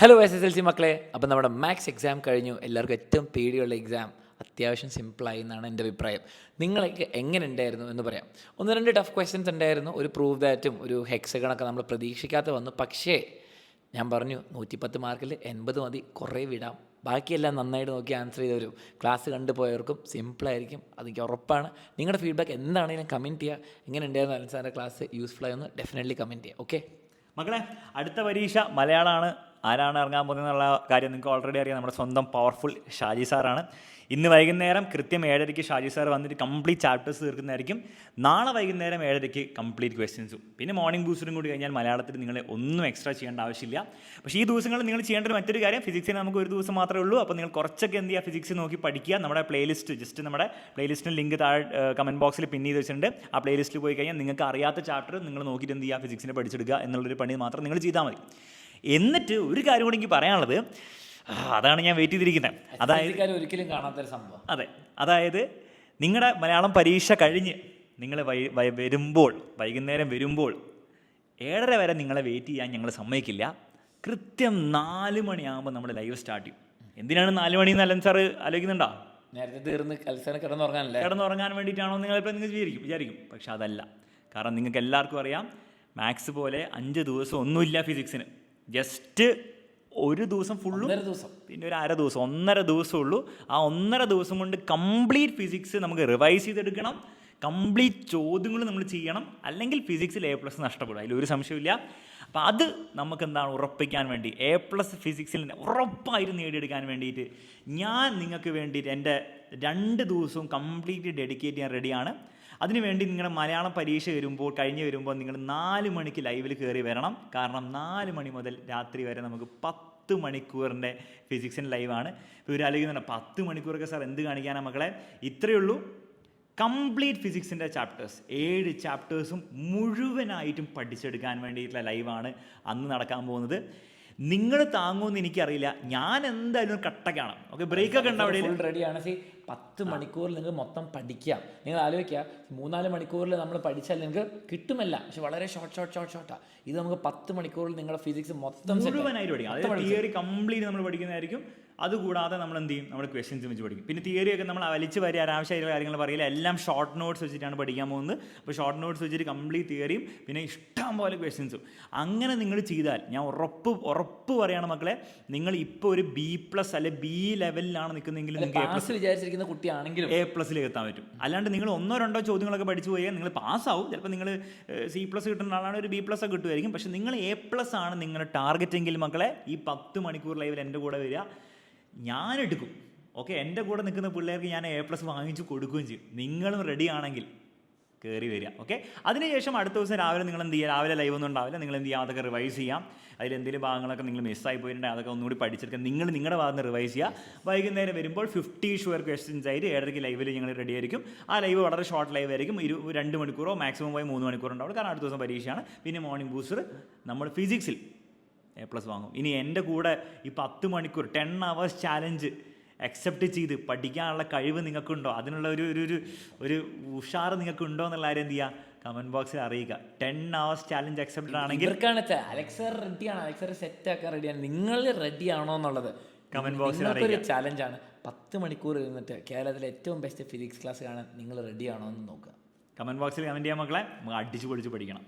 Hello SSLC മക്കളെ, അപ്പം നമ്മുടെ മാത്സ് എക്സാം കഴിഞ്ഞു. എല്ലാവർക്കും ഏറ്റവും പേടിയുള്ള എക്സാം അത്യാവശ്യം സിമ്പിളായി എന്നാണ് എൻ്റെ അഭിപ്രായം. നിങ്ങൾക്ക് എങ്ങനെ ഉണ്ടായിരുന്നു എന്ന് പറയാം. 1-2 ടഫ് ക്വസ്റ്റ്യൻസ് ഉണ്ടായിരുന്നു. ഒരു പ്രൂവ് ദാറ്റും ഒരു ഹെക്സഗണൊക്കെ നമ്മൾ പ്രതീക്ഷിക്കാതെ വന്നു. പക്ഷേ ഞാൻ പറഞ്ഞു 110 മാർക്കിൽ 80 മതി, കുറേ വിടാം, ബാക്കിയെല്ലാം നന്നായിട്ട് നോക്കി ആൻസർ ചെയ്ത് വരും. ക്ലാസ് കണ്ടുപോയവർക്കും സിമ്പിളായിരിക്കും, അതെനിക്ക് ഉറപ്പാണ്. നിങ്ങളുടെ ഫീഡ്ബാക്ക് എന്താണെങ്കിലും കമൻറ്റ് ചെയ്യുക. എങ്ങനെ ഉണ്ടായിരുന്നു അലൻസാറിൻ്റെ ക്ലാസ്, യൂസ്ഫുൾ ആയെന്ന് ഡെഫിനറ്റ്ലി കമൻറ്റ് ചെയ്യുക. ഓക്കെ മക്കളെ, അടുത്ത പരീക്ഷ മലയാളമാണ്. ആരാണ് ഇറങ്ങാൻ പോകുന്നതെന്നുള്ള കാര്യം നിങ്ങൾക്ക് ഓൾറെഡി അറിയാം. നമ്മുടെ സ്വന്തം പവർഫുൾ ഷാജി സാറാണ്. ഇന്ന് വൈകുന്നേരം കൃത്യം 7:30 ഷാജി സാർ വന്നിട്ട് കംപ്ലീറ്റ് ചാപ്റ്റേഴ്സ് തീർക്കുന്നതായിരിക്കും. നാളെ വൈകുന്നേരം 7:30 കംപ്ലീറ്റ് ക്വസ്റ്റ്യൻസും പിന്നെ മോർണിംഗ് ബൂസ്റ്ററും കൂടി കഴിഞ്ഞാൽ മലയാളത്തിൽ നിങ്ങൾ ഒന്നും എക്സ്ട്രാ ചെയ്യേണ്ട ആവശ്യമില്ല. പക്ഷേ ഈ ദിവസങ്ങളിൽ നിങ്ങൾ ചെയ്യേണ്ട മറ്റൊരു കാര്യം, ഫിസിക്സിന് നമുക്ക് ഒരു ദിവസം മാത്രമേ ഉള്ളൂ. അപ്പോൾ നിങ്ങൾ കുറച്ചൊക്കെ എന്ത് ചെയ്യുക, ഫിസിക്സ് നോക്കി പഠിക്കുക. നമ്മുടെ പ്ലേലിസ്റ്റ് ജസ്റ്റ് നമ്മുടെ പ്ലേലിസ്റ്റിന് ലിങ്ക് താഴെ കമൻറ്റ് ബോക്സിൽ പിൻ ചെയ്ത് വെച്ചിട്ടുണ്ട്. ആ പ്ലേലിസ്റ്റിൽ പോയി കഴിഞ്ഞാൽ നിങ്ങൾക്ക് അറിയാത്ത ചാപ്റ്റർ നിങ്ങൾ നോക്കിയിട്ട് എന്ത് ചെയ്യുക, ഫിസിക്സിനെ പഠിച്ചെടുക്കുക എന്നുള്ളൊരു പണി മാത്രം നിങ്ങൾ ചെയ്താൽ മതി. എന്നിട്ട് ഒരു കാര്യം കൂടി എനിക്ക് പറയാനുള്ളത്, അതാണ് ഞാൻ വെയിറ്റ് ചെയ്തിരിക്കുന്നത്. അതായത് ഒരിക്കലും കാണാത്തൊരു സംഭവം. അതെ, അതായത് നിങ്ങളുടെ മലയാളം പരീക്ഷ കഴിഞ്ഞ് നിങ്ങൾ വരുമ്പോൾ, വൈകുന്നേരം വരുമ്പോൾ 7:30 വരെ നിങ്ങളെ വെയിറ്റ് ചെയ്യാൻ ഞങ്ങൾ സമ്മതിക്കില്ല. കൃത്യം 4 മണിയാകുമ്പോൾ നമ്മൾ ലൈവ് സ്റ്റാർട്ട് ചെയ്യും. എന്തിനാണ് 4 മണിന്ന് അലൻ സാർ ആലോചിക്കുന്നുണ്ടോ? നേരത്തെ തീർന്ന് അലൻസാറിനെ കിടന്നുറങ്ങാൻ വേണ്ടിയിട്ടാണോ നിങ്ങളിപ്പോൾ നിങ്ങൾ വിചാരിക്കും. പക്ഷെ അതല്ല. കാരണം നിങ്ങൾക്ക് എല്ലാവർക്കും അറിയാം, മാത്സ് പോലെ 5 ദിവസം ഒന്നുമില്ല ഫിസിക്സിന്. ജസ്റ്റ് ഒരു ദിവസം ഫുള്ളും പിന്നെ ഒരു 1/2 ദിവസം, 1.5 ദിവസം ഉള്ളൂ. ആ 1.5 ദിവസം കൊണ്ട് കംപ്ലീറ്റ് ഫിസിക്സ് നമുക്ക് റിവൈസ് ചെയ്തെടുക്കണം. കംപ്ലീറ്റ് ചോദ്യങ്ങൾ നമ്മൾ ചെയ്യണം, അല്ലെങ്കിൽ ഫിസിക്സിൽ A+ നഷ്ടപ്പെടും, അതിലൊരു സംശയമില്ല. അപ്പോൾ അത് നമുക്ക് എന്താണ് ഉറപ്പിക്കാൻ വേണ്ടി, A+ ഫിസിക്സിൽ ഉറപ്പായിട്ട് നേടിയെടുക്കാൻ വേണ്ടിയിട്ട് ഞാൻ നിങ്ങൾക്ക് വേണ്ടിയിട്ട് എൻ്റെ 2 ദിവസവും കംപ്ലീറ്റ് ഡെഡിക്കേറ്റ് ചെയ്യാൻ റെഡിയാണ്. അതിനുവേണ്ടി നിങ്ങളുടെ മലയാളം പരീക്ഷ കഴിഞ്ഞ് വരുമ്പോൾ നിങ്ങൾ 4 മണിക്ക് ലൈവിൽ കയറി വരണം. കാരണം 4 മണി മുതൽ രാത്രി വരെ നമുക്ക് 10 മണിക്കൂറിൻ്റെ ഫിസിക്സിൻ്റെ ലൈവാണ്. ഇപ്പോൾ ഇവരാലോചിക്കുന്നുണ്ട് 10 മണിക്കൂറൊക്കെ സാർ എന്ത് കാണിക്കാനാണ് മക്കളെ? ഇത്രയേ ഉള്ളൂ. കംപ്ലീറ്റ് ഫിസിക്സിൻ്റെ ചാപ്റ്റേഴ്സ് 7 ചാപ്റ്റേഴ്സും മുഴുവനായിട്ടും പഠിച്ചെടുക്കാൻ വേണ്ടിയിട്ടുള്ള ലൈവാണ് അന്ന് നടക്കാൻ പോകുന്നത്. നിങ്ങൾ താങ്ങുമെന്ന് എനിക്കറിയില്ല. ഞാൻ എന്തായാലും കട്ടക്കാണ്. ഓക്കെ, ബ്രേക്കൊക്കെ ഉണ്ട് അവിടെ. ഫുൾ റെഡിയാണ്. 10 മണിക്കൂറിൽ നിങ്ങൾക്ക് മൊത്തം പഠിക്കാം. നിങ്ങൾ ആലോചിക്കുക, 3-4 മണിക്കൂറിൽ നമ്മൾ പഠിച്ചാൽ നിങ്ങൾക്ക് കിട്ടുമല്ല, പക്ഷെ വളരെ ഷോർട്ടാണ്. ഇത് നമുക്ക് 10 മണിക്കൂറിൽ നിങ്ങളുടെ ഫിസിക്സ് മൊത്തം മുഴുവനായിട്ട് പഠിക്കാം. അതായത് തിയറി കംപ്ലീറ്റ് നമ്മൾ പഠിക്കുന്നതായിരിക്കും. അതുകൂടാതെ നമ്മൾ എന്ത് ചെയ്യും, നമ്മൾ ക്വസ്റ്റ്യൻസ് വെച്ച് പഠിക്കും. പിന്നെ തിയറിയൊക്കെ നമ്മൾ വലിച്ച് വരെ അനാവശ്യമായിട്ടുള്ള കാര്യങ്ങൾ പറയില്ല. എല്ലാം ഷോർട്ട് നോട്ട്സ് വെച്ചിട്ടാണ് പഠിക്കാൻ പോകുന്നത്. അപ്പോൾ ഷോർട്ട് നോട്ട്സ് വെച്ചിട്ട് കംപ്ലീറ്റ് തിയറിയും പിന്നെ ഇഷ്ടം പോലെ ക്വസ്റ്റ്യൻസും. അങ്ങനെ നിങ്ങൾ ചെയ്താൽ ഞാൻ ഉറപ്പ് പറയുകയാണ് മക്കളെ, നിങ്ങൾ ഇപ്പോൾ ഒരു B+ അല്ലെ B ലെവലിലാണ് നിൽക്കുന്നതെങ്കിൽ നിങ്ങൾക്ക് വിചാരിച്ചിരിക്കുന്ന കുട്ടിയാണെങ്കിലും A+ എത്താൻ പറ്റും. അല്ലാണ്ട് നിങ്ങൾ 1-2 ചോദ്യങ്ങളൊക്കെ പഠിച്ചു പോയാൽ നിങ്ങൾ പാസ്സാവും. ചിലപ്പോൾ നിങ്ങൾ C+ കിട്ടുന്ന ആളാണ്, ഒരു B+ ഒക്കെ കിട്ടുമായിരിക്കും. പക്ഷേ നിങ്ങൾ A+ ആണ് നിങ്ങളുടെ ടാർഗറ്റ് എങ്കിൽ മക്കളെ, ഈ 10 മണിക്കൂർ ലൈവിൽ എൻ്റെ കൂടെ വരിക, ഞാനെടുക്കും. ഓക്കെ, എൻ്റെ കൂടെ നിൽക്കുന്ന പിള്ളേർക്ക് ഞാൻ A+ വാങ്ങിച്ച് കൊടുക്കുകയും ചെയ്യും. നിങ്ങളും റെഡി ആണെങ്കിൽ കയറി വരിക. ഓക്കെ, അതിനുശേഷം അടുത്ത ദിവസം രാവിലെ നിങ്ങൾ എന്ത് ചെയ്യുക, രാവിലെ ലൈവ് ഒന്നും ഉണ്ടാവില്ല, നിങ്ങൾ എന്ത് ചെയ്യുക, അതൊക്കെ റിവൈസ് ചെയ്യാം. അതിലെന്തെങ്കിലും ഭാഗങ്ങളൊക്കെ നിങ്ങൾ മിസ്സായി പോയിട്ടുണ്ടെങ്കിൽ അതൊക്കെ ഒന്നുകൂടി പഠിച്ചെടുക്കുക. നിങ്ങളുടെ ഭാഗത്ത് നിന്ന് റിവൈസ് ചെയ്യുക. വൈകുന്നേരം വരുമ്പോൾ 50 ഷുവർ ക്വസ്റ്റ്യൻസ് ആയിട്ട് 7:30 ലൈവിൽ ഞങ്ങൾ റെഡി ആയിരിക്കും. ആ ലൈവ് വളരെ ഷോർട്ട് ലൈവ് ആയിരിക്കും. 2 മണിക്കൂറോ മാക്സിമം പോയി 3 മണിക്കൂർ ഉണ്ടാവും. കാരണം അടുത്ത ദിവസം പരീക്ഷയാണ്. പിന്നെ മോർണിംഗ് ബൂസ്റ്റർ നമ്മൾ ഫിസിക്സിൽ A+ വാങ്ങും. ഇനി എൻ്റെ കൂടെ ഈ 10 മണിക്കൂർ 10 hours ചാലഞ്ച് അക്സെപ്റ്റ് ചെയ്ത് പഠിക്കാനുള്ള കഴിവ് നിങ്ങൾക്കുണ്ടോ, അതിനുള്ള ഒരു ഉഷാറ് നിങ്ങൾക്കുണ്ടോ എന്നുള്ള കാര്യം എന്ത് ചെയ്യുക, കമൻറ്റ് ബോക്സിൽ അറിയിക്കുക. 10 hours ചാലഞ്ച് അക്സെപ്റ്റഡ് ആണെങ്കിൽ അലക്സർ റെഡിയാണ്, അലക്സർ സെറ്റ് ആക്കാൻ റെഡിയാണ്. നിങ്ങൾ റെഡി ആണോ എന്നുള്ളത് കമൻറ്റ് ബോക്സിൽ അറിയിക്കുക. ചാലഞ്ചാണ് 10 മണിക്കൂർ ഇരുന്നിട്ട് കേരളത്തിലെ ഏറ്റവും ബെസ്റ്റ് ഫിസിക്സ് ക്ലാസ് കാണാൻ നിങ്ങൾ റെഡി ആണോ എന്ന് നോക്കുക. കമൻറ്റ് ബോക്സിൽ കമൻറ്റ് ചെയ്യാൻ മക്കളെ. നമുക്ക് അടിച്ച് പൊളിച്ച് പഠിക്കണം.